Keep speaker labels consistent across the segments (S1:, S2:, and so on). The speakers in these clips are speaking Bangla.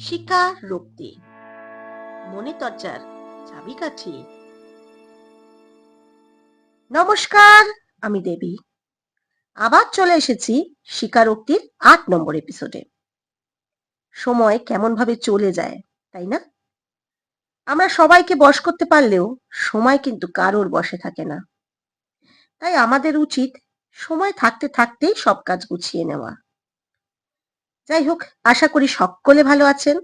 S1: স্বীকারোক্তি মনে তরজার চাবিকাঠি। নমস্কার, আমি দেবী। আবার চলে এসেছি স্বীকারোক্তির ৮ নম্বর এপিসোডে। সময় কেমন ভাবে চলে যায়, তাই না? আমরা সবাইকে বশ করতে পারলেও সময় কিন্তু কারোর বশে থাকে না। তাই আমাদের উচিত সময় থাকতে থাকতেই সব কাজ গুছিয়ে নেওয়া। যাই হোক, আশা করি সকলে ভালো আছেন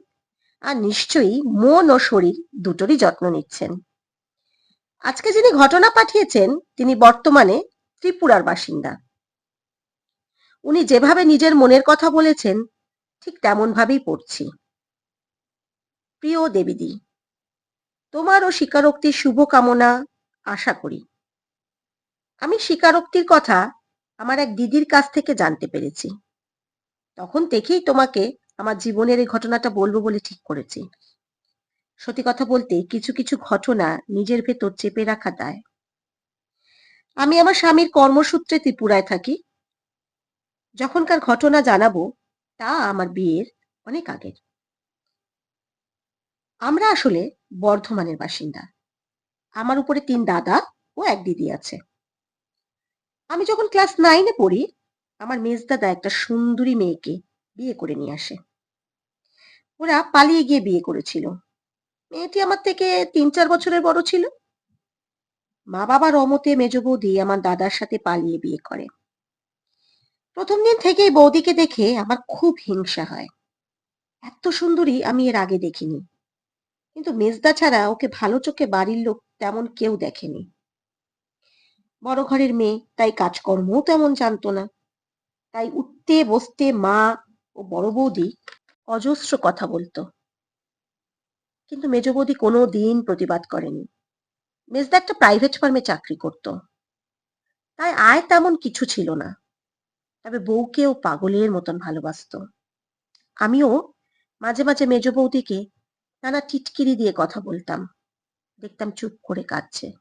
S1: আর নিশ্চয়ই মন ও শরীর দুটোরই যত্ন নিচ্ছেন। আজকে যিনি ঘটনা পাঠিয়েছেন তিনি বর্তমানে ত্রিপুরার বাসিন্দা। উনি যেভাবে নিজের মনের কথা বলেছেন ঠিক তেমন ভাবেই পড়ছি। প্রিয় দেবীদি, তোমারও স্বীকারোক্তির শুভ কামনা আশা করি। আমি স্বীকারোক্তির কথা আমার এক দিদির কাছ থেকে জানতে পেরেছি। তখন থেকেই তোমাকে আমার জীবনের এই ঘটনাটা বলবো বলে ঠিক করেছি। সত্যি কথা বলতে কিছু কিছু ঘটনা নিজের ভেতর চেপে রাখা দায়। আমি আমার স্বামীর কর্মসূত্রে ত্রিপুরায় থাকি। যখনকার ঘটনা জানাবো তা আমার বিয়ের অনেক আগের। আমরা আসলে বর্ধমানের বাসিন্দা। আমার উপরে ৩ দাদা ও ১ দিদি আছে। আমি যখন ক্লাস 9 এ পড়ি, আমার মেজদাদা একটা সুন্দরী মেয়েকে বিয়ে করে নিয়ে আসে। ওরা পালিয়ে গিয়ে বিয়ে করেছিল। মেয়েটি আমার থেকে ৩-৪ বছরের বড় ছিল। মা-বাবার অমতে মেজ বৌদি আমার দাদার সাথে পালিয়ে বিয়ে করে। প্রথম দিন থেকেই বৌদিকে দেখে আমার খুব হিংসা হয়। এত সুন্দরী আমি এর আগে দেখিনি। কিন্তু মেজদা ছাড়া ওকে ভালো চোখে বাড়ির লোক তেমন কেউ দেখেনি। বড় ঘরের মেয়ে, তাই কাজকর্মও তেমন জানতো না। তাই উঠতে বসতে মা ও বড় বৌদি অজস্র কথা বলতো। কিন্তু মেজ বৌদি কোনো দিন প্রতিবাদ করেনি। মেজদা একটা প্রাইভেট ফার্মে চাকরি করত, তাই আয় তেমন কিছু ছিল না। তবে বউকেও পাগলের মতন ভালোবাসতো। আমিও মাঝে মাঝে মেজ বৌদিকে নানা টিটকিরি দিয়ে কথা বলতাম। দেখতাম চুপ করে কাঁদছে।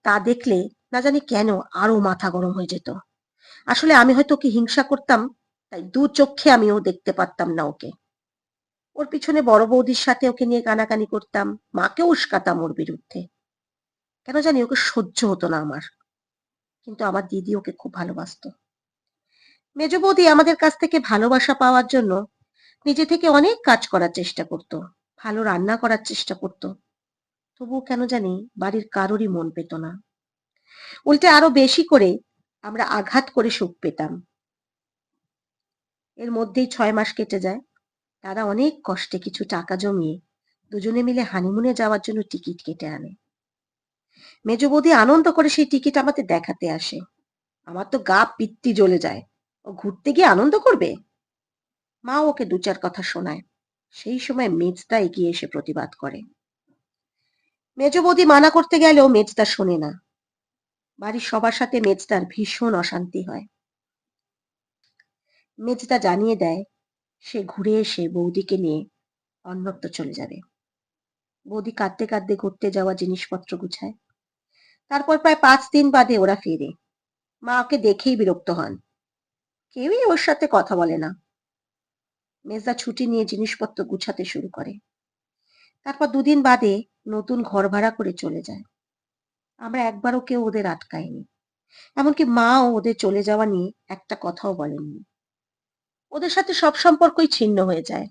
S1: তা দেখলে না জানি কেন আরো মাথা গরম হয়ে যেত। আসলে আমি হয়তো ওকে হিংসা করতাম, তাই দু চক্ষে আমিও দেখতে পারতাম না ওকে। ওর পিছনে বড় বৌদির সাথে ওকে নিয়ে কানাকানি করতাম, মাকেও উস্কাতাম ওর বিরুদ্ধে। কেন জানি ওকে সহ্য হতো না আমার। কিন্তু আমার দিদি ওকে খুব ভালোবাসতো। মেজ বৌদি আমাদের কাছ থেকে ভালোবাসা পাওয়ার জন্য নিজে থেকে অনেক কাজ করার চেষ্টা করত, ভালো রান্না করার চেষ্টা করত। তবুও কেন জানি বাড়ির কারোরই মন পেত না। উল্টে আরো বেশি করে আমরা আঘাত করে সুখ পেতাম। এর মধ্যেই ৬ মাস কেটে যায়। তারা অনেক কষ্টে কিছু টাকা জমিয়ে দুজনে মিলে হানিমুনে যাওয়ার জন্য টিকিট কেটে আনে। মেজ বৌদি আনন্দ করে সেই টিকিট আমাদের দেখাতে আসে। আমার তো গা পিত্তি জ্বলে যায়। ও ঘুরতে গিয়ে আনন্দ করবে। মা ওকে ২-৪ কথা শোনায়। সেই সময় মেজদা এগিয়ে এসে প্রতিবাদ করে। মেজ বৌদি মানা করতে গেলেও মেজদা শোনে না। বাড়ির সবার সাথে মেজদার ভীষণ অশান্তি হয়। মেজদা জানিয়ে দেয় সে ঘুরে এসে বৌদিকে নিয়ে অন্যত্র চলে যাবে। বৌদি কাঁদতে কাঁদতে ঘুরতে যাওয়া জিনিসপত্র গুছায়। তারপর প্রায় ৫ দিন বাদে ওরা ফেরে। মা ওকে দেখেই বিরক্ত হন। কেউই ওর সাথে কথা বলে না। মেজদা ছুটি নিয়ে জিনিসপত্র গুছাতে শুরু করে। তারপর ২ দিন বাদে নতুন ঘর ভাড়া করে চলে যায়। আমরা একবারও কেউ ওদের আটকায়নি। এমনকি মাও ওদের চলে যাওয়া নিয়ে একটা কথাও বলেননি। ওদের সাথে সব সম্পর্কই ছিন্ন হয়ে যায়।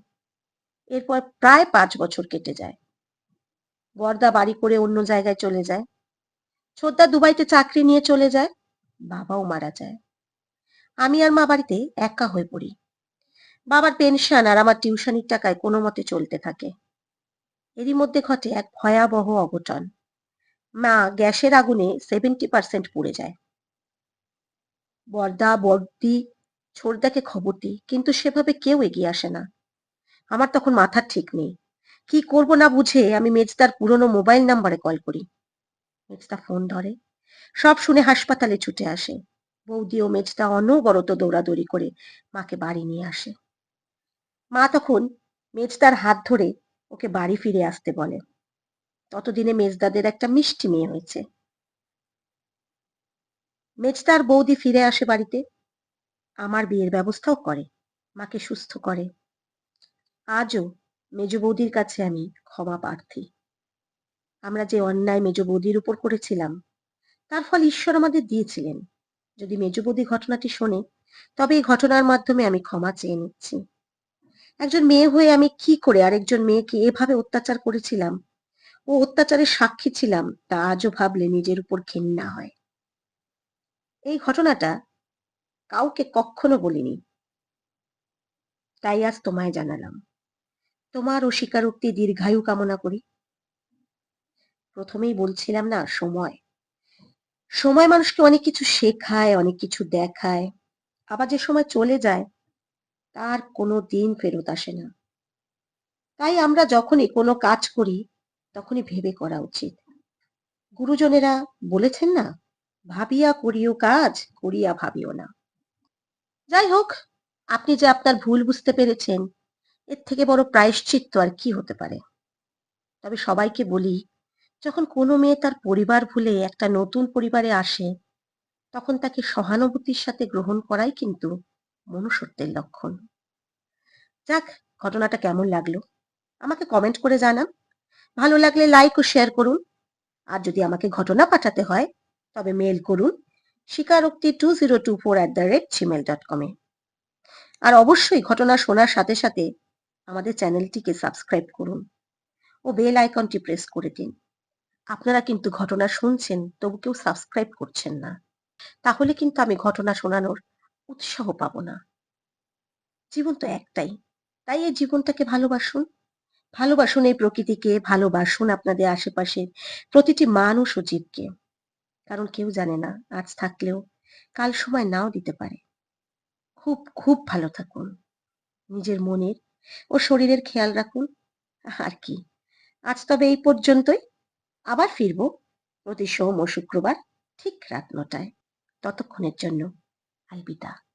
S1: এরপর প্রায় ৫ বছর কেটে যায়। বড়দা বাড়ি করে অন্য জায়গায় চলে যায়। ছোটদা দুবাইতে চাকরি নিয়ে চলে যায়। বাবাও মারা যায়। আমি আর মা বাড়িতে একা হয়ে পড়ি। বাবার পেনশন আর আমার টিউশনির টাকায় কোনো মতে চলতে থাকে। এরই মধ্যে ঘটে এক ভয়াবহ অঘটন। মা গ্যাসের আগুনে 70% পুড়ে যায়। বড়দা বড়দি ছোটদাকে খবর দিই, কিন্তু সেভাবে কেউ এগিয়ে আসে না। আমার তখন মাথার ঠিক নেই। কি করব না বুঝে আমি মেজদার পুরনো মোবাইল নাম্বারে কল করি। মেজদা ফোন ধরে। সব শুনে হাসপাতালে ছুটে আসে। বৌদি ও মেজদা অনবরত দৌড়াদৌড়ি করে মাকে বাড়ি নিয়ে আসে। মা তখন মেজদার হাত ধরে ওকে বাড়ি ফিরে আসতে বলে। ততদিনে মেজদাদের একটা মিষ্টি মেয়ে হয়েছে। মেজদার বৌদি ফিরে আসে বাড়িতে। আমার বিয়ের ব্যবস্থাও করে। মাকে সুস্থ করে। আজও মেজ বৌদির কাছে আমি ক্ষমা প্রার্থী। আমরা যে অন্যায় মেজ বৌদির উপর করেছিলাম তার ফল ঈশ্বর আমাদের দিয়েছিলেন। যদি মেজ বৌদি ঘটনাটি শোনে তবে এই ঘটনার মাধ্যমে আমি ক্ষমা চেয়ে নিচ্ছি। একজন মেয়ে হয়ে আমি কি করে আরেকজন মেয়েকে এভাবে অত্যাচার করেছিলাম ও অত্যাচারের সাক্ষী ছিলাম তা আজও ভাবলে নিজের উপর ঘেন্না হয়। এই ঘটনাটা কাউকে কখনো বলিনি, তাই আজ তোমায় জানালাম। তোমার ও স্বীকারোক্তি দীর্ঘায়ু কামনা করি। প্রথমেই বলছিলাম না, সময় সময় মানুষকে অনেক কিছু শেখায়, অনেক কিছু দেখায়। আবার যে সময় চলে যায় তার কোনো দিন ফেরত আসে না। তাই আমরা যখনই কোনো কাজ করি তখনই ভেবে করা উচিত। গুরুজনেরা বলেছেন না, ভাবিয়া করিও কাজ, করিয়া ভাবিও না। যাই হোক, আপনি যে আপনার ভুল বুঝতে পেরেছেন এর থেকে বড় প্রায়শ্চিত্ত আর কি হতে পারে। তবে সবাইকে বলি, যখন কোনো মেয়ে তার পরিবার ভুলে একটা নতুন পরিবারে আসে তখন তাকে সহানুভূতির সাথে গ্রহণ করাই কিন্তু মনুষ্যত্বের লক্ষণ। যাক, ঘটনাটা কেমন লাগলো আমাকে কমেন্ট করে জানান। ভালো লাগলে লাইক ও শেয়ার করুন। আর যদি আমাকে ঘটনা পাঠাতে হয় তবে মেল করুন স্বীকারোক্তি2024@gmail.com এ। আর অবশ্যই ঘটনা শোনার সাথে সাথে আমাদের চ্যানেলটিকে সাবস্ক্রাইব করুন ও বেল আইকনটি প্রেস করে দিন। আপনারা কিন্তু ঘটনা শুনছেন তবু কেউ সাবস্ক্রাইব করছেন না, তাহলে কিন্তু আমি ঘটনা শোনানোর উৎসাহ পাবো না। জীবন তো একটাই, তাই এই জীবনটাকে ভালোবাসুন। ভালোবাসুন এই প্রকৃতিকে, ভালোবাসুন আপনাদের আশেপাশের প্রতিটি মানুষ ও জীবকে। কারণ কেউ জানে না আজ থাকলেও কাল সময় নাও দিতে পারে। খুব খুব ভালো থাকুন। নিজের মনের ও শরীরের খেয়াল রাখুন। আর কি, আজ তবে এই পর্যন্তই। আবার ফিরবো প্রতি সোম ও শুক্রবার ঠিক রাত ৯টায়। ততক্ষণের জন্য আলবিদা।